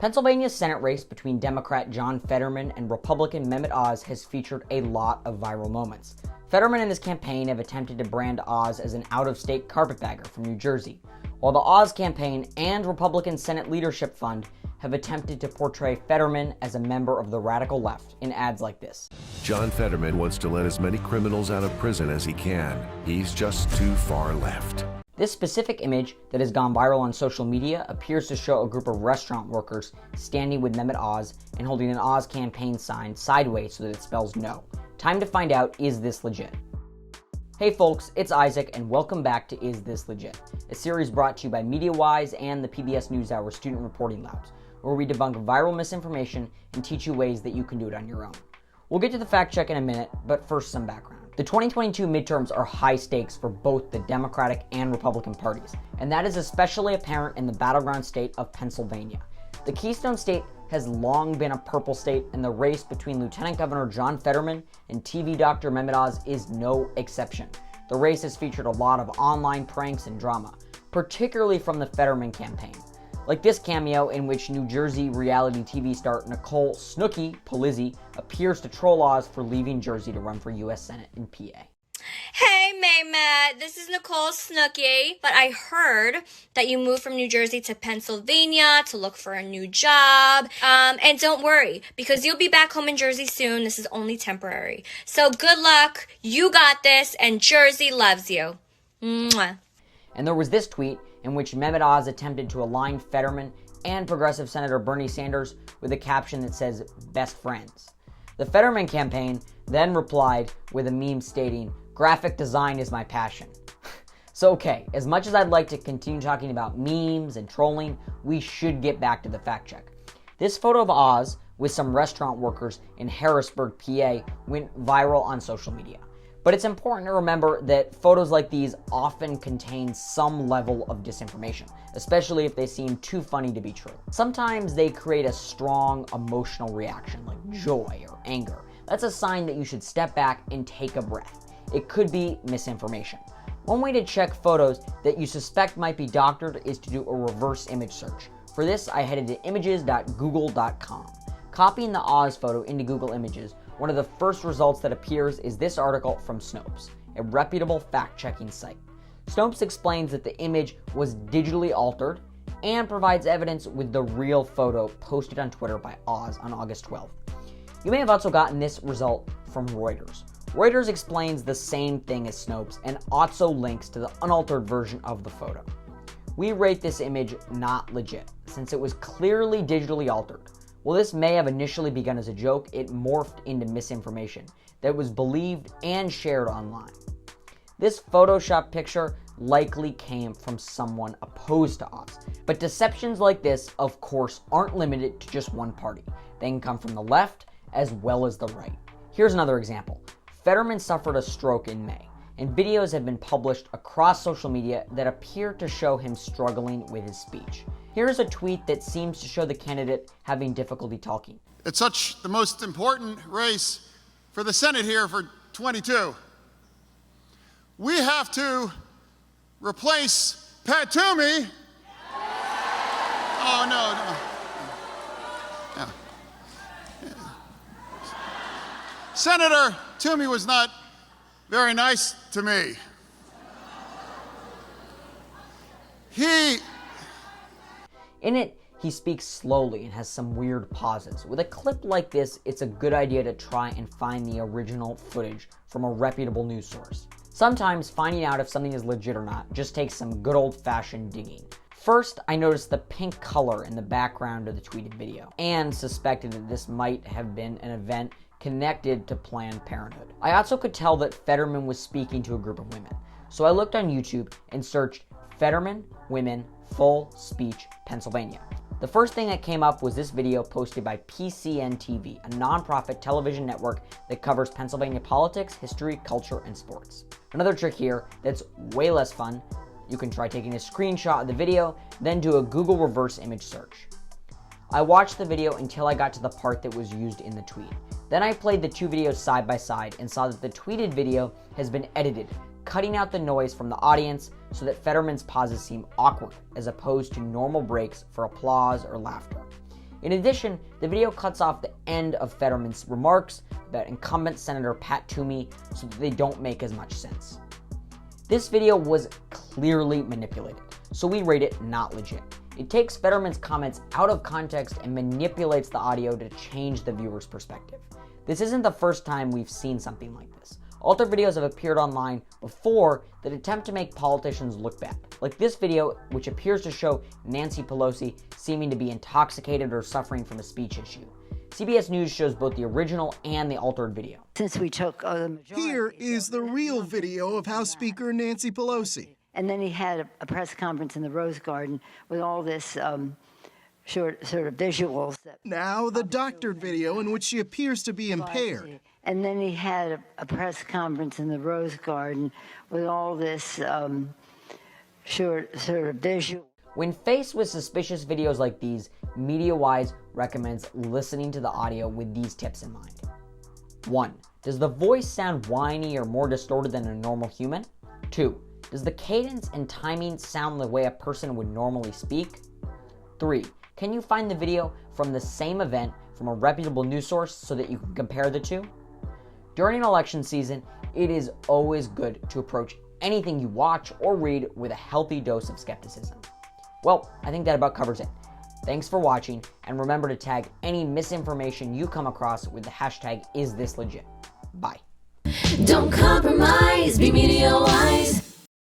Pennsylvania's Senate race between Democrat John Fetterman and Republican Mehmet Oz has featured a lot of viral moments. Fetterman and his campaign have attempted to brand Oz as an out-of-state carpetbagger from New Jersey, while the Oz campaign and Republican Senate Leadership Fund have attempted to portray Fetterman as a member of the radical left in ads like this. John Fetterman wants to let as many criminals out of prison as he can. He's just too far left. This specific image that has gone viral on social media appears to show a group of restaurant workers standing with Mehmet Oz and holding an Oz campaign sign sideways so that it spells no. Time to find out, is this legit? Hey folks, it's Isaac and welcome back to Is This Legit? A series brought to you by MediaWise and the PBS NewsHour Student Reporting Labs, where we debunk viral misinformation and teach you ways that you can do it on your own. We'll get to the fact check in a minute, but first some background. The 2022 midterms are high stakes for both the Democratic and Republican parties, and that is especially apparent in the battleground state of Pennsylvania. The Keystone State has long been a purple state, and the race between Lieutenant Governor John Fetterman and TV Dr. Mehmet Oz is no exception. The race has featured a lot of online pranks and drama, particularly from the Fetterman campaign, like this cameo in which New Jersey reality TV star Nicole Snooki Polizzi appears to troll Oz for leaving Jersey to run for U.S. Senate in PA. Hey, Maymet, this is Nicole Snooki, but I heard that you moved from New Jersey to Pennsylvania to look for a new job. And don't worry, because you'll be back home in Jersey soon. This is only temporary. So good luck, you got this, and Jersey loves you. Mwah. And there was this tweet in which Mehmet Oz attempted to align Fetterman and Progressive Senator Bernie Sanders with a caption that says, "Best friends." The Fetterman campaign then replied with a meme stating, "Graphic design is my passion." So okay, as much as I'd like to continue talking about memes and trolling, we should get back to the fact check. This photo of Oz with some restaurant workers in Harrisburg, PA went viral on social media. But it's important to remember that photos like these often contain some level of disinformation, especially if they seem too funny to be true. Sometimes they create a strong emotional reaction like joy or anger. That's a sign that you should step back and take a breath. It could be misinformation. One way to check photos that you suspect might be doctored is to do a reverse image search. For this, I headed to images.google.com. Copying the Oz photo into Google Images, one of the first results that appears is this article from Snopes, a reputable fact-checking site. Snopes explains that the image was digitally altered and provides evidence with the real photo posted on Twitter by Oz on August 12th. You may have also gotten this result from Reuters. Reuters explains the same thing as Snopes and also links to the unaltered version of the photo. We rate this image not legit, since it was clearly digitally altered. While this may have initially begun as a joke, it morphed into misinformation that was believed and shared online. This Photoshop picture likely came from someone opposed to Oz. But deceptions like this, of course, aren't limited to just one party. They can come from the left as well as the right. Here's another example. Fetterman suffered a stroke in May, and videos have been published across social media that appear to show him struggling with his speech. Here's a tweet that seems to show the candidate having difficulty talking. It's such the most important race for the Senate here for 22. We have to replace Pat Toomey. Oh, no. Senator Toomey was not very nice to me. In it, he speaks slowly and has some weird pauses. With a clip like this, it's a good idea to try and find the original footage from a reputable news source. Sometimes finding out if something is legit or not just takes some good old-fashioned digging. First, I noticed the pink color in the background of the tweeted video and suspected that this might have been an event connected to Planned Parenthood. I also could tell that Fetterman was speaking to a group of women, so I looked on YouTube and searched Fetterman Women Full Speech Pennsylvania. The first thing that came up was this video posted by PCN TV, a nonprofit television network that covers Pennsylvania politics, history, culture, and sports. Another trick here that's way less fun, you can try taking a screenshot of the video, then do a Google reverse image search. I watched the video until I got to the part that was used in the tweet. Then I played the two videos side by side and saw that the tweeted video has been edited, cutting out the noise from the audience so that Fetterman's pauses seem awkward as opposed to normal breaks for applause or laughter. In addition, the video cuts off the end of Fetterman's remarks about incumbent Senator Pat Toomey so that they don't make as much sense. This video was clearly manipulated, so we rate it not legit. It takes Fetterman's comments out of context and manipulates the audio to change the viewer's perspective. This isn't the first time we've seen something like this. Altered videos have appeared online before that attempt to make politicians look bad, like this video, which appears to show Nancy Pelosi seeming to be intoxicated or suffering from a speech issue. CBS News shows both the original and the altered video. Since we took the majority. Here is the real video of House Speaker Nancy Pelosi. And then he had a press conference in the Rose Garden with all this sort of visuals. Now the doctored video in which she appears to be impaired. And then he had a press conference in the Rose Garden with all this sort of visual. When faced with suspicious videos like these, MediaWise recommends listening to the audio with these tips in mind. 1. Does the voice sound whiny or more distorted than a normal human? 2. Does the cadence and timing sound the way a person would normally speak? 3. Can you find the video from the same event from a reputable news source so that you can compare the two? During election season, it is always good to approach anything you watch or read with a healthy dose of skepticism. Well, I think that about covers it. Thanks for watching, and remember to tag any misinformation you come across with the hashtag #IsThisLegit. Bye. Don't compromise, be media wise.